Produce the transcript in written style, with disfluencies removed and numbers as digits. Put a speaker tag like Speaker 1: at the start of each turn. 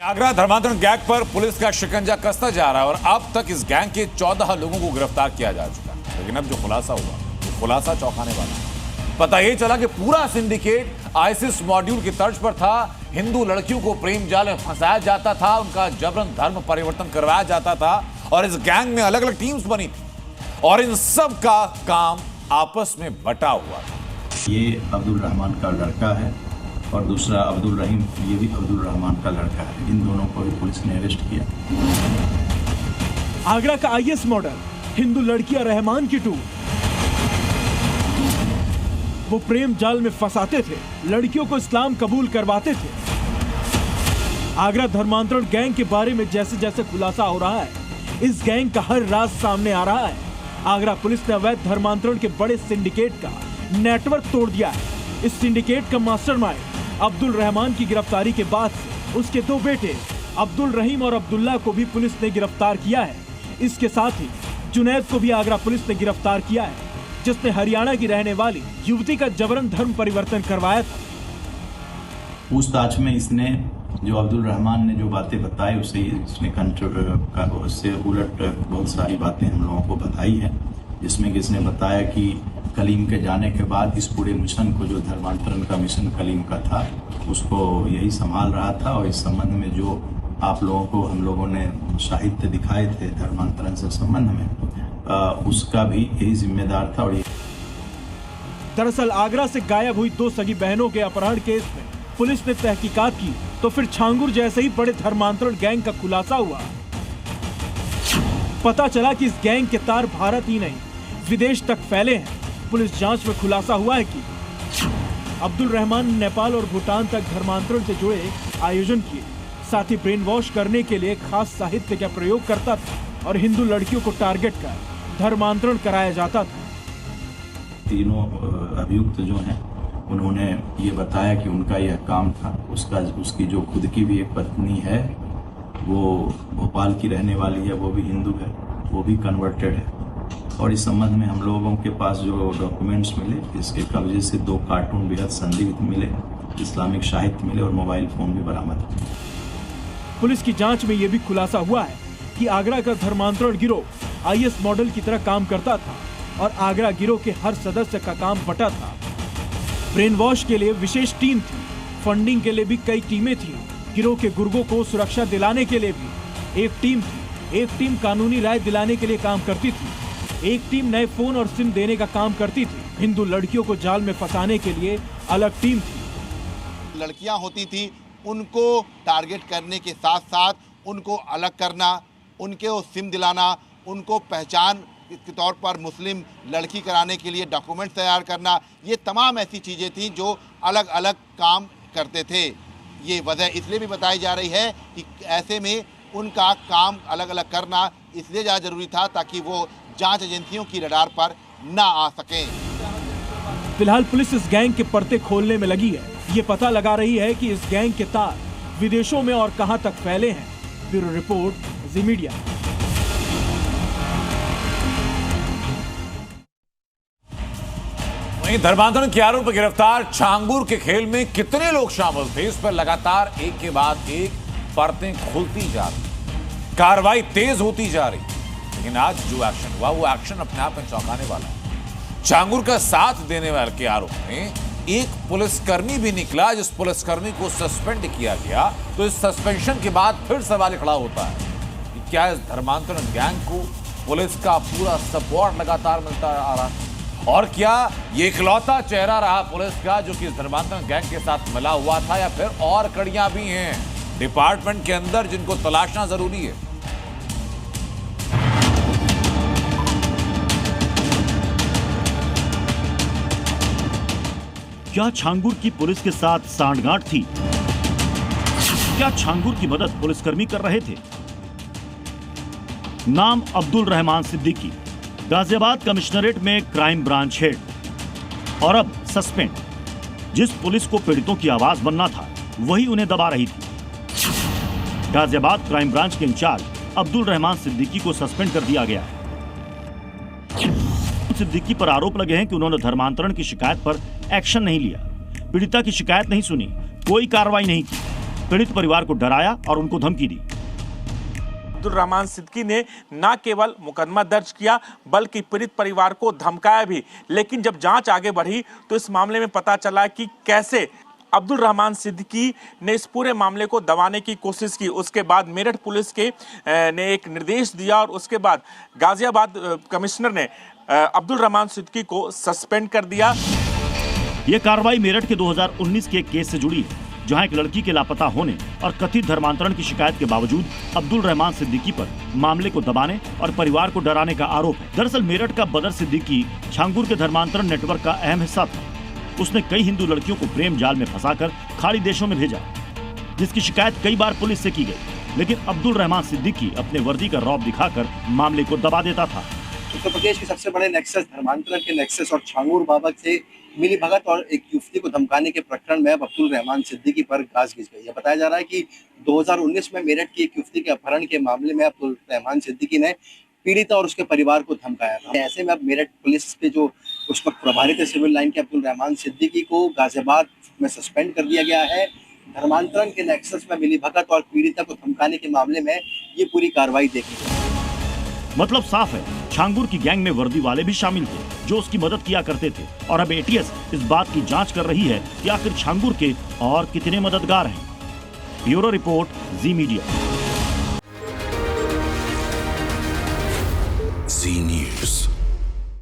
Speaker 1: आगरा धर्मांतरण गैंग पर पुलिस का शिकंजा कसता जा रहा है और अब तक इस गैंग के 14 लोगों को गिरफ्तार किया जा चुका है। लेकिन अब जो खुलासा हुआ वो खुलासा चौंकाने वाला है। पता यह चला कि पूरा सिंडिकेट आईसिस मॉड्यूल की तर्ज पर था। हिंदू लड़कियों को प्रेम जाल में फंसाया जाता था, उनका जबरन धर्म परिवर्तन करवाया जाता था और इस गैंग में अलग अलग टीम्स बनी थी और इन सब का काम आपस में बटा हुआ था।
Speaker 2: ये अब्दुल रहमान का लड़का है और दूसरा अब्दुल रहीम, ये भी अब्दुल रहमान का लड़का है। इन दोनों को भी पुलिस ने अरेस्ट किया।
Speaker 3: आगरा का आईएस मॉडल, हिंदू लड़कियां रहमान की टू। वो प्रेम जाल में फंसाते थे, लड़कियों को इस्लाम कबूल करवाते थे। आगरा धर्मांतरण गैंग के बारे में जैसे जैसे खुलासा हो रहा है, इस गैंग का हर राज सामने आ रहा है। आगरा पुलिस ने अवैध धर्मांतरण के बड़े सिंडिकेट का नेटवर्क तोड़ दिया है। इस सिंडिकेट का मास्टरमाइंड अब्दुल रहमान की गिरफ्तारी के बाद से उसके दो बेटे अब्दुल रहीम और अब्दुल्ला को भी पुलिस ने गिरफ्तार किया है। इसके साथ ही जुनैद को भी आगरा पुलिस ने गिरफ्तार किया है, जिसने हरियाणा की रहने वाली युवती का जबरन धर्म परिवर्तन करवाया था।
Speaker 2: पूछताछ में इसने जो अब्दुल रहमान ने जो बातें बताई उससे उलट बहुत सारी बातें हम लोगों को बताई है, जिसमें कि इसने बताया कि कलीम के जाने के बाद इस पूरे मिशन को, जो धर्मांतरण का मिशन कलीम का था, उसको यही संभाल रहा था और इस संबंध में जो आप लोगों को हम लोगों ने साहित्य दिखाए थे धर्मांतरण से संबंध में, उसका भी यही जिम्मेदार था। और
Speaker 3: दरअसल आगरा से गायब हुई दो सगी बहनों के अपहरण केस में पुलिस ने तहकीकात की तो फिर छांगुर जैसे ही बड़े धर्मांतरण गैंग का खुलासा हुआ। पता चला कि इस गैंग के तार भारत ही नहीं विदेश तक फैले हैं। पुलिस जांच में खुलासा हुआ है कि अब्दुल रहमान ने नेपाल और भूटान तक धर्मांतरण से जुड़े आयोजन किए, साथ ही ब्रेन वॉश करने के लिए खास साहित्य का प्रयोग करता था और हिंदू लड़कियों को टारगेट कर धर्मांतरण कराया जाता था।
Speaker 2: तीनों अभियुक्त जो हैं उन्होंने ये बताया कि उनका यह काम था। उसकी जो खुद की भी एक पत्नी है, वो भोपाल की रहने वाली है, वो भी हिंदू है, वो भी कन्वर्टेड है। और इस संबंध में हम लोगों के पास जो डॉक्यूमेंट्स मिले, इसके कब्जे से 2 कार्टून बेहद संदिग्ध मिले, इस्लामिक साहित्य मिले और मोबाइल फोन भी बरामद हुए।
Speaker 3: पुलिस की जांच में यह भी खुलासा हुआ है कि आगरा का धर्मांतरण गिरोह आईएस मॉडल की तरह काम करता था और आगरा गिरोह के हर सदस्य का काम बटा था। ब्रेन वॉश के लिए विशेष टीम थी, फंडिंग के लिए भी कई टीमें थी, गिरोह के गुर्गों को सुरक्षा दिलाने के लिए भी एक टीम थी, एक टीम कानूनी राय दिलाने के लिए काम करती थी, एक टीम नए फोन और सिम देने का काम करती थी। हिंदू लड़कियों को जाल में फंसाने के लिए अलग टीम थी।
Speaker 4: लड़कियां होती थी, उनको टारगेट करने के साथ साथ उनको अलग करना, उनके सिम दिलाना, उनको पहचान के तौर पर मुस्लिम लड़की कराने के लिए डॉक्यूमेंट तैयार करना, ये तमाम ऐसी चीज़ें थीं जो अलग अलग काम करते थे। ये वजह इसलिए भी बताई जा रही है कि ऐसे में उनका काम अलग अलग करना इसलिए ज़्यादा ज़रूरी था ताकि वो जांच एजेंसियों की रडार पर ना आ सकें।
Speaker 3: फिलहाल पुलिस इस गैंग के पर्दे खोलने में लगी है। ये पता लगा रही है कि इस गैंग के तार विदेशों में और कहां तक फैले हैं। ब्यूरो रिपोर्ट, जी मीडिया।
Speaker 1: वहीं धर्मांतरण के आरोप में गिरफ्तार छांगुर के खेल में कितने लोग शामिल थे, इस पर लगातार एक के बाद एक परतें खुलती जा रही, कार्रवाई तेज होती जा रही। लेकिन आज जो एक्शन हुआ वो एक्शन अपने आप में चौंकाने वाला है। छांगुर का साथ देने वाले के आरोप में एक पुलिसकर्मी भी निकला, जिस पुलिसकर्मी को सस्पेंड किया गया। तो इस सस्पेंशन के बाद फिर सवाल खड़ा होता है कि क्या इस धर्मांतरण गैंग को पुलिस का पूरा सपोर्ट लगातार मिलता आ रहा है और क्या ये इकलौता चेहरा रहा पुलिस का जो कि इस धर्मांतरण गैंग के साथ मिला हुआ था, या फिर और कड़ियां भी हैं डिपार्टमेंट के अंदर जिनको तलाशना जरूरी है।
Speaker 5: क्या छांगुर की पुलिस के साथ सांठगांठ थी? क्या छांगुर की मदद पुलिसकर्मी कर रहे थे? नाम अब्दुल रहमान सिद्दीकी, गाजियाबाद कमिश्नरेट में क्राइम ब्रांच हेड और अब सस्पेंड। जिस पुलिस को पीड़ितों की आवाज बनना था वही उन्हें दबा रही थी। गाजियाबाद क्राइम ब्रांच के इंचार्ज अब्दुल रहमान सिद्दीकी को सस्पेंड कर दिया गया है। सिद्दीकी पर आरोप लगे हैं कि उन्होंने धर्मांतरण की शिकायत पर एक्शन नहीं लिया, पीड़िता की शिकायत नहीं सुनी, कोई कार्रवाई नहीं की। पीड़ित परिवार को डराया और उनको धमकी दी।
Speaker 6: अब्दुल रहमान सिद्दीकी ने न केवल मुकदमा दर्ज किया बल्कि पीड़ित परिवार को धमकाया भी। लेकिन जब जांच आगे बढ़ी तो इस मामले में पता चला कि कैसे अब्दुल रहमान सिद्दीकी ने इस पूरे मामले को दबाने की कोशिश की। उसके बाद मेरठ पुलिस के ने एक निर्देश दिया और उसके बाद गाजियाबाद कमिश्नर ने अब्दुल रहमान सिद्दीकी को सस्पेंड कर दिया।
Speaker 5: ये कार्रवाई मेरठ के 2019 के एक केस से जुड़ी है, जहां एक लड़की के लापता होने और कथित धर्मांतरण की शिकायत के बावजूद अब्दुल रहमान सिद्दीकी पर मामले को दबाने और परिवार को डराने का आरोप है। दरअसल मेरठ का बदर सिद्दीकी छांगुर के धर्मांतरण नेटवर्क का अहम हिस्सा था। उसने कई हिंदू लड़कियों को प्रेम जाल में फंसाकर खाड़ी देशों में भेजा, जिसकी शिकायत कई बार पुलिस से की गई। लेकिन अब्दुल रहमान सिद्दीकी अपने वर्दी का रौब दिखाकर मामले को दबा देता था।
Speaker 7: उत्तर प्रदेश के सबसे बड़े नेक्सस, धर्मांतरण के नेक्सस और छांगुर बाबा से मिली भगत और एक युवती को धमकाने के प्रकरण में अब अब्दुल रहमान सिद्दीकी पर गाज गिज गई है। बताया जा रहा है कि 2019 में मेरठ की एक युवती के अपहरण के मामले में अब्दुल रहमान सिद्दीकी ने पीड़िता और उसके परिवार को धमकाया था। ऐसे में अब मेरठ पुलिस के जो उस वक्त प्रभारी थे सिविल लाइन के अब्दुल रहमान सिद्दीकी को गाजियाबाद में सस्पेंड कर दिया गया है। धर्मांतरण के नेक्सस में मिली भगत और पीड़िता को धमकाने के मामले में ये पूरी कार्रवाई देखी गई।
Speaker 5: मतलब साफ है, छांगुर की गैंग में वर्दी वाले भी शामिल थे जो उसकी मदद किया करते थे। और अब एटीएस इस बात की जांच कर रही है कि आखिर छांगुर के और कितने मददगार हैं। ब्यूरो रिपोर्ट, जी मीडिया।